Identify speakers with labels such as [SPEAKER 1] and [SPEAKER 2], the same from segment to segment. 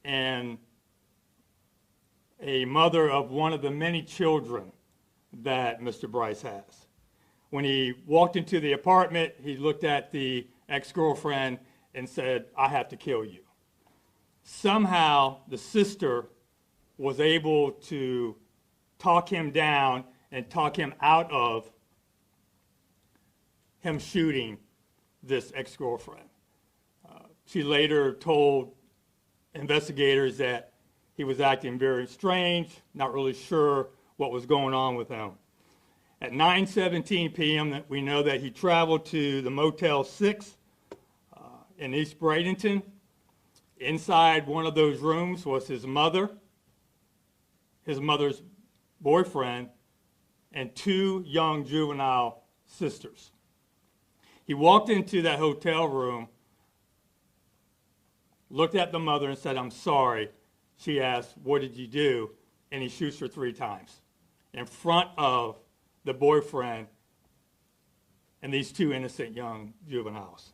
[SPEAKER 1] and a mother of one of the many children that Mr. Bryce has. When he walked into the apartment, he looked at the ex-girlfriend and said, "I have to kill you." Somehow, the sister was able to talk him down and talk him out of him shooting this ex-girlfriend. She later told investigators that he was acting very strange, not really sure what was going on with him. At 9:17 p.m., we know that he traveled to the Motel 6 in East Bradenton. Inside one of those rooms was his mother, his mother's boyfriend, and two young juvenile sisters. He walked into that hotel room, looked at the mother and said, "I'm sorry." She asked, "What did you do?" And he shoots her 3 times in front of the boyfriend and these 2 innocent young juveniles.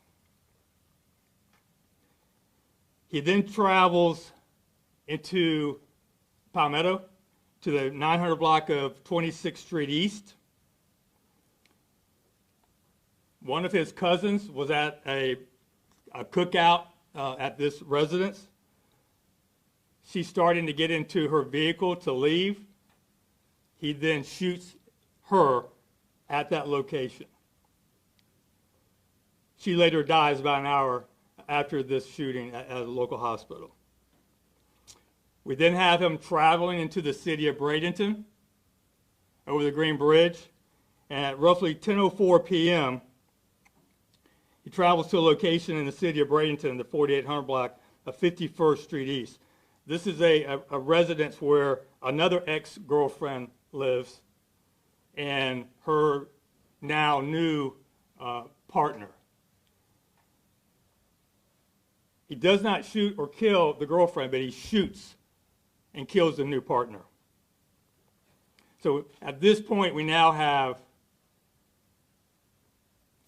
[SPEAKER 1] He then travels into Palmetto to the 900 block of 26th Street East. One of his cousins was at a cookout at this residence. She's starting to get into her vehicle to leave. He then shoots her at that location. She later dies about an hour after this shooting at a local hospital. We then have him traveling into the city of Bradenton over the Green Bridge, and at roughly 10:04 p.m., he travels to a location in the city of Bradenton, the 4800 block of 51st Street East. This is a residence where another ex-girlfriend lives and her now new partner. He does not shoot or kill the girlfriend, but he shoots and kills the new partner. So at this point, we now have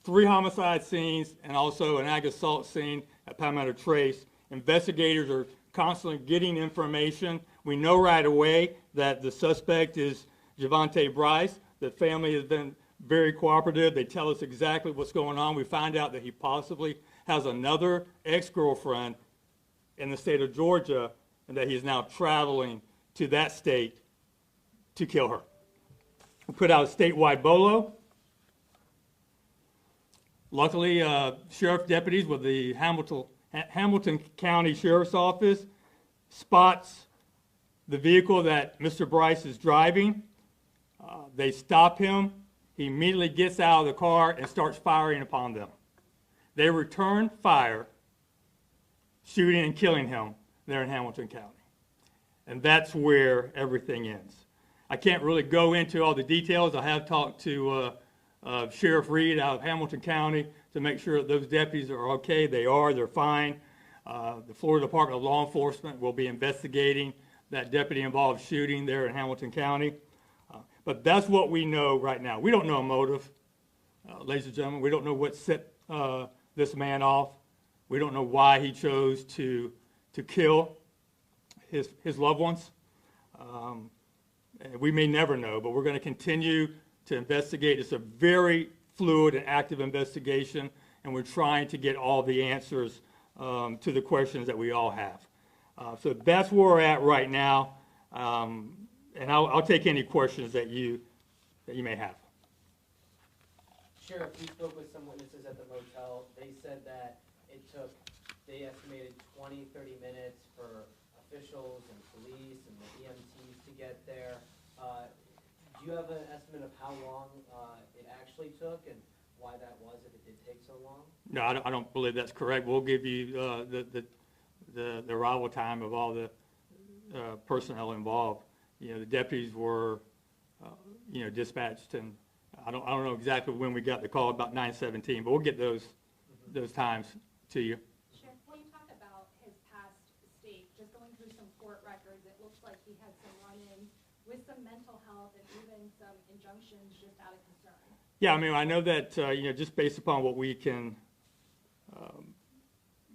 [SPEAKER 1] 3 homicide scenes and also an ag assault scene at Palmetto Trace. Investigators are constantly getting information. We know right away that the suspect is Javante Bryce. The family has been very cooperative. They tell us exactly what's going on. We find out that he possibly has another ex-girlfriend in the state of Georgia and that he's now traveling to that state to kill her. We put out a statewide BOLO. Luckily, sheriff deputies with the Hamilton County Sheriff's Office spots the vehicle that Mr. Bryce is driving. They stop him. He immediately gets out of the car and starts firing upon them. They return fire, shooting and killing him there in Hamilton County. And that's where everything ends. I can't really go into all the details. I have talked to Sheriff Reed out of Hamilton County to make sure that those deputies are okay. They are. They're fine. The Florida Department of Law Enforcement will be investigating that deputy-involved shooting there in Hamilton County. But that's what we know right now. We don't know a motive, ladies and gentlemen. We don't know what set this man off. We don't know why he chose to kill his loved ones. We may never know, but we're going to continue to investigate. It's a very fluid and active investigation, and we're trying to get all the answers to the questions that we all have. So that's where we're at right now, and I'll take any questions that you may have.
[SPEAKER 2] Sheriff, we spoke with some witnesses at the motel. They said that they estimated 20, 30 minutes for officials and police and the EMTs to get there. Do you have an estimate of how long it actually took and why that was, if it did take so long?
[SPEAKER 1] No, I don't believe that's correct. We'll give you the arrival time of all the personnel involved. The deputies were, dispatched, and I don't know exactly when we got the call, about 9:17, but we'll get those times to you.
[SPEAKER 3] Sheriff, when you talk about his past state, just going through some court records, it looks like he had some run-ins with some mental health and even some injunctions just out of concern.
[SPEAKER 1] Yeah, I know that, just based upon what we can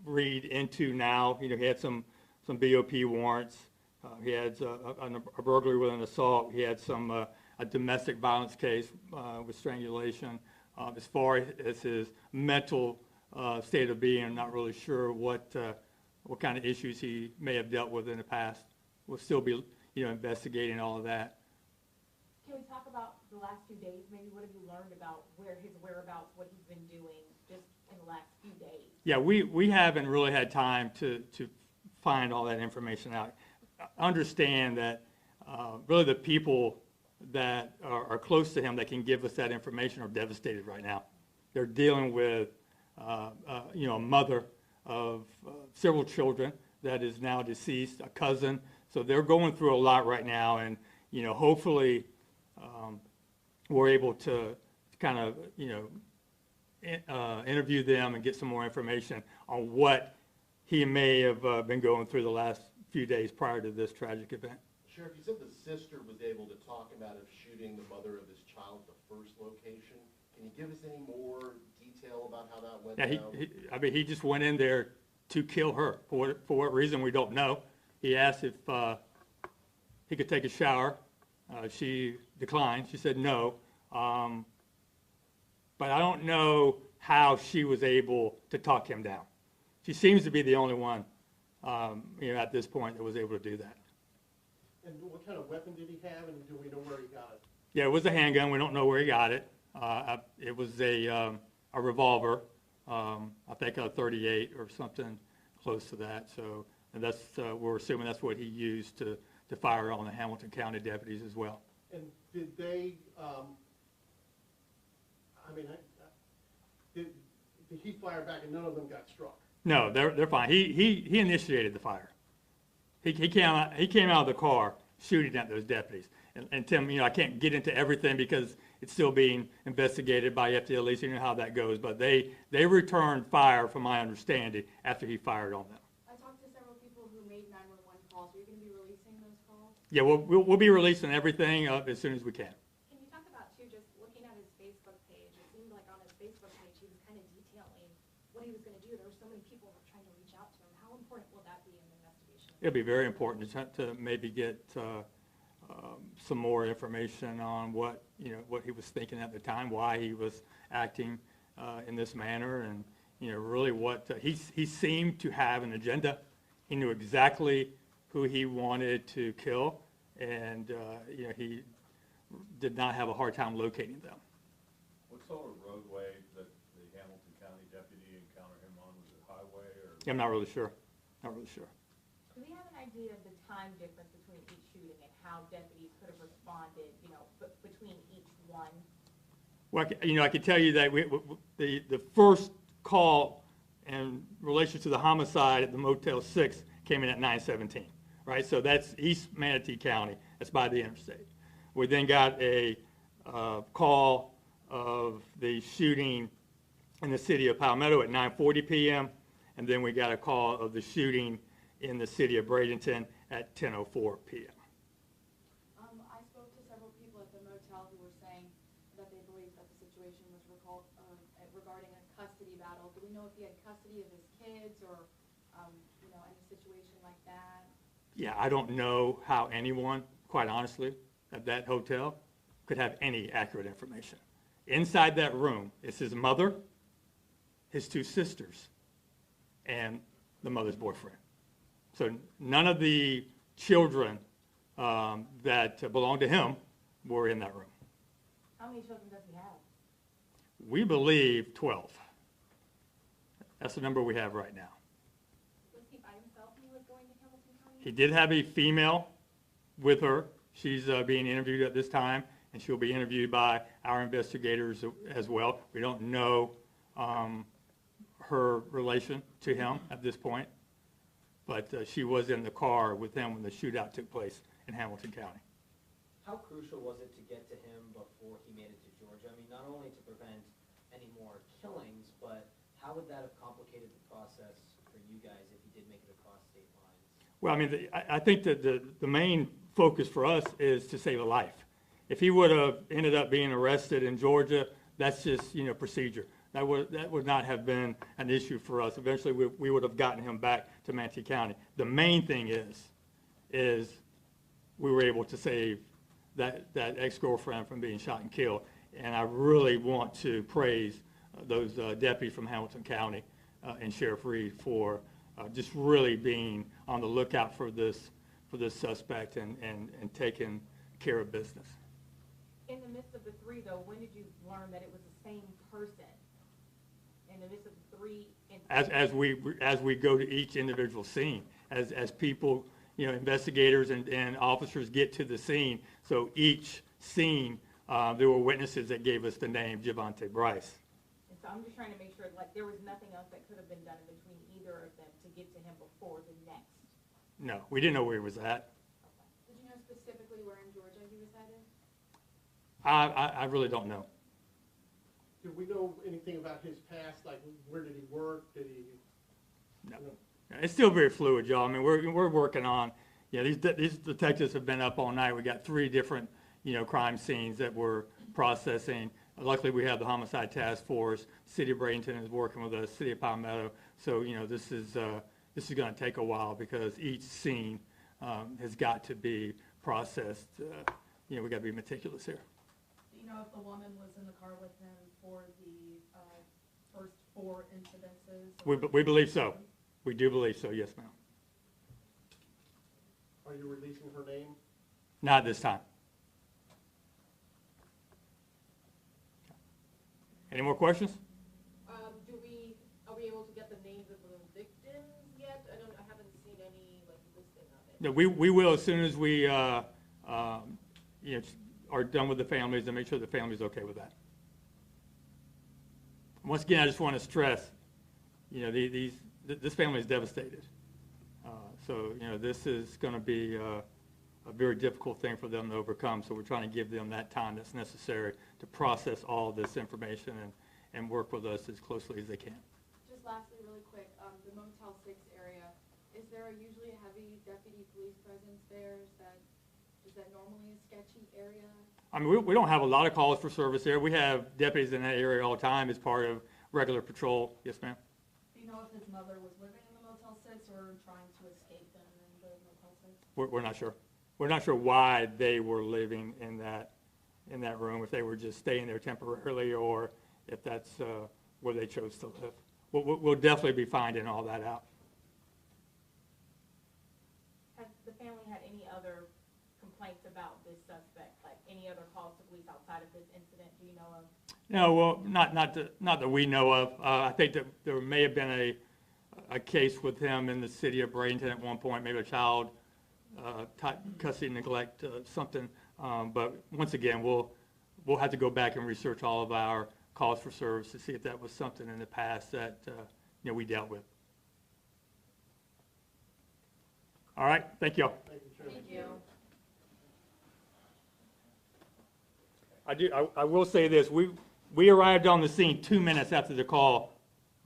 [SPEAKER 1] read into now, he had some some BOP warrants. He had a burglary with an assault. He had some a domestic violence case with strangulation. As far as his mental state of being, I'm not really sure what kind of issues he may have dealt with in the past. We'll still be, investigating all of that.
[SPEAKER 4] Can we talk about the last few days? Maybe what have you learned about where his whereabouts, what he's been doing just in the last few days?
[SPEAKER 1] Yeah, we haven't really had time to find all that information out. Understand that really the people that are close to him that can give us that information are devastated right now. They're dealing with, a mother of several children that is now deceased, a cousin. So they're going through a lot right now, and hopefully we're able to kind of interview them and get some more information on what he may have been going through the last few days prior to this tragic event.
[SPEAKER 5] Sheriff, you said the sister was able to talk him out of shooting the mother of his child at the first location. Can you give us any more detail about how that went down?
[SPEAKER 1] He just went in there to kill her. For what reason, we don't know. He asked if he could take a shower. She declined. She said no. But I don't know how she was able to talk him down. She seems to be the only one, at this point that was able to do that.
[SPEAKER 6] And what kind of weapon did he have, and do we know where he got it?
[SPEAKER 1] Yeah, it was a handgun. We don't know where he got it. It was a revolver, I think a .38 or something close to that. So, and that's we're assuming that's what he used to fire on the Hamilton County deputies as well.
[SPEAKER 6] And did they, did he fire back and none of them got struck?
[SPEAKER 1] No, they're fine. He initiated the fire. He came out of the car shooting at those deputies. And Tim, I can't get into everything because it's still being investigated by FDLE, so you know how that goes. But they returned fire, from my understanding, after he fired on them.
[SPEAKER 4] I talked to several people who made 911 calls. Are you going to be releasing those calls?
[SPEAKER 1] Yeah, we'll be releasing everything as soon as we can.
[SPEAKER 3] Can you talk about, too, just looking at his Facebook page, it seemed like on his Facebook page he was kind of detailing what he was going to do. There were so many people who were trying to reach out to him. How important will that be in the investigation?
[SPEAKER 1] It'll be very important to maybe get some more information on what he was thinking at the time, why he was acting in this manner, and really what he seemed to have an agenda. He knew exactly who he wanted to kill, and he did not have a hard time locating them.
[SPEAKER 7] What sort of roadway that the Hamilton County deputy encountered him on? Was it highway or?
[SPEAKER 1] I'm not really sure. Not really sure.
[SPEAKER 4] Do we have an idea of the time difference between each shooting and how deputies could have responded, between each one?
[SPEAKER 1] Well, I can tell you that the first call in relation to the homicide at the Motel 6 came in at 9:17, right? So that's East Manatee County. That's by the interstate. We then got a call of the shooting in the city of Palmetto at 9:40 p.m., and then we got a call of the shooting in the city of Bradenton at 10:04 p.m.
[SPEAKER 4] I spoke to several people at the motel who were saying that they believed that the situation was regarding a custody battle. Do we know if he had custody of his kids or, any situation like that?
[SPEAKER 1] Yeah, I don't know how anyone, quite honestly, at that hotel could have any accurate information. Inside that room is his mother, his two sisters, and the mother's boyfriend. So none of the children that belonged to him were in that room.
[SPEAKER 4] How many children does he have?
[SPEAKER 1] We believe 12. That's the number we have right now.
[SPEAKER 3] Was he by himself when he was going to Hamilton County?
[SPEAKER 1] He did have a female with her. She's being interviewed at this time, and she'll be interviewed by our investigators as well. We don't know her relation to him at this point, but she was in the car with him when the shootout took place in Hamilton County.
[SPEAKER 2] How crucial was it to get to him before he made it to Georgia? I mean, not only to prevent any more killings, but how would that have complicated the process for you guys if he did make it across state lines?
[SPEAKER 1] Well, I mean, I think that the main focus for us is to save a life. If he would have ended up being arrested in Georgia, that's just, procedure. that would not have been an issue for us. Eventually, we would have gotten him back to Manatee County. The main thing is we were able to save that ex-girlfriend from being shot and killed. And I really want to praise those deputies from Hamilton County and Sheriff Reed for just really being on the lookout for this suspect and taking care of business.
[SPEAKER 8] In the midst of the three, though, when did you learn that it was the same person? In the midst of the three incidents?
[SPEAKER 1] As we go to each individual scene, as people, investigators and officers get to the scene. So each scene, there were witnesses that gave us the name Javante Bryce.
[SPEAKER 8] And so I'm just trying to make sure, like, there was nothing else that could have been done in between either of them to get to him before the next.
[SPEAKER 1] No, we didn't know where he was at.
[SPEAKER 4] Did you know specifically where in Georgia he resided?
[SPEAKER 1] I really don't know.
[SPEAKER 6] Do we know anything about his past, like where did he work, did he?
[SPEAKER 1] No. It's still very fluid, y'all. I mean, we're working on, these detectives have been up all night. We got 3 different, crime scenes that we're processing. Luckily, we have the homicide task force. City of Bradenton is working with the City of Palmetto. So, this is going to take a while because each scene has got to be processed. We got to be meticulous here.
[SPEAKER 9] Do you know if the woman was in the car with him for the first 4 incidences?
[SPEAKER 1] We believe so. We do believe so, yes, ma'am.
[SPEAKER 6] Are you releasing her name?
[SPEAKER 1] Not this time. Any more questions?
[SPEAKER 8] Are we able to get the names of the victims yet? I haven't seen any, like, listing of it.
[SPEAKER 1] No, we will as soon as we, are done with the families and make sure the family's okay with that. Once again, I just want to stress, this family is devastated. So, this is going to be a very difficult thing for them to overcome. So we're trying to give them that time that's necessary to process all this information and work with us as closely as they can.
[SPEAKER 4] Just lastly, really quick, the Motel 6 area, is there usually a heavy deputy police presence there? Is that normally a sketchy area?
[SPEAKER 1] I mean, we don't have a lot of calls for service there. We have deputies in that area all the time as part of regular patrol. Yes, ma'am?
[SPEAKER 9] Do you know if his mother was living in the Motel 6 or trying to escape them in the Motel 6?
[SPEAKER 1] We're not sure. We're not sure why they were living in that room, if they were just staying there temporarily or if that's where they chose to live. We'll definitely be finding all that out.
[SPEAKER 8] Has the family had any other complaints about this suspect, like any other calls to police outside of this incident, do you know of?
[SPEAKER 1] No, well, not that we know of. I think that there may have been a case with him in the city of Bradenton at one point, maybe a child custody neglect, something. But once again, we'll have to go back and research all of our calls for service to see if that was something in the past that we dealt with. All right, thank you all.
[SPEAKER 6] Thank you, Chairman.
[SPEAKER 8] Thank you.
[SPEAKER 1] I will say this, we arrived on the scene 2 minutes after the call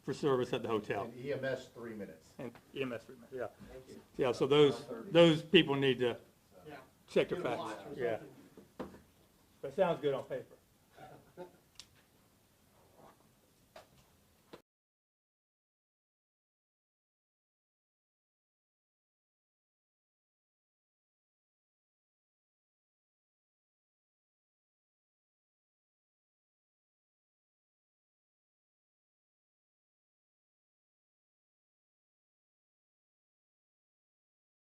[SPEAKER 1] for service at the hotel.
[SPEAKER 5] And EMS 3 minutes.
[SPEAKER 1] And EMS, yeah.
[SPEAKER 2] Thank you.
[SPEAKER 1] Yeah, so those people need to
[SPEAKER 6] Yeah.
[SPEAKER 1] check their
[SPEAKER 6] Get a
[SPEAKER 1] facts.
[SPEAKER 6] watch or
[SPEAKER 1] Yeah.
[SPEAKER 6] something.
[SPEAKER 1] That sounds good on paper.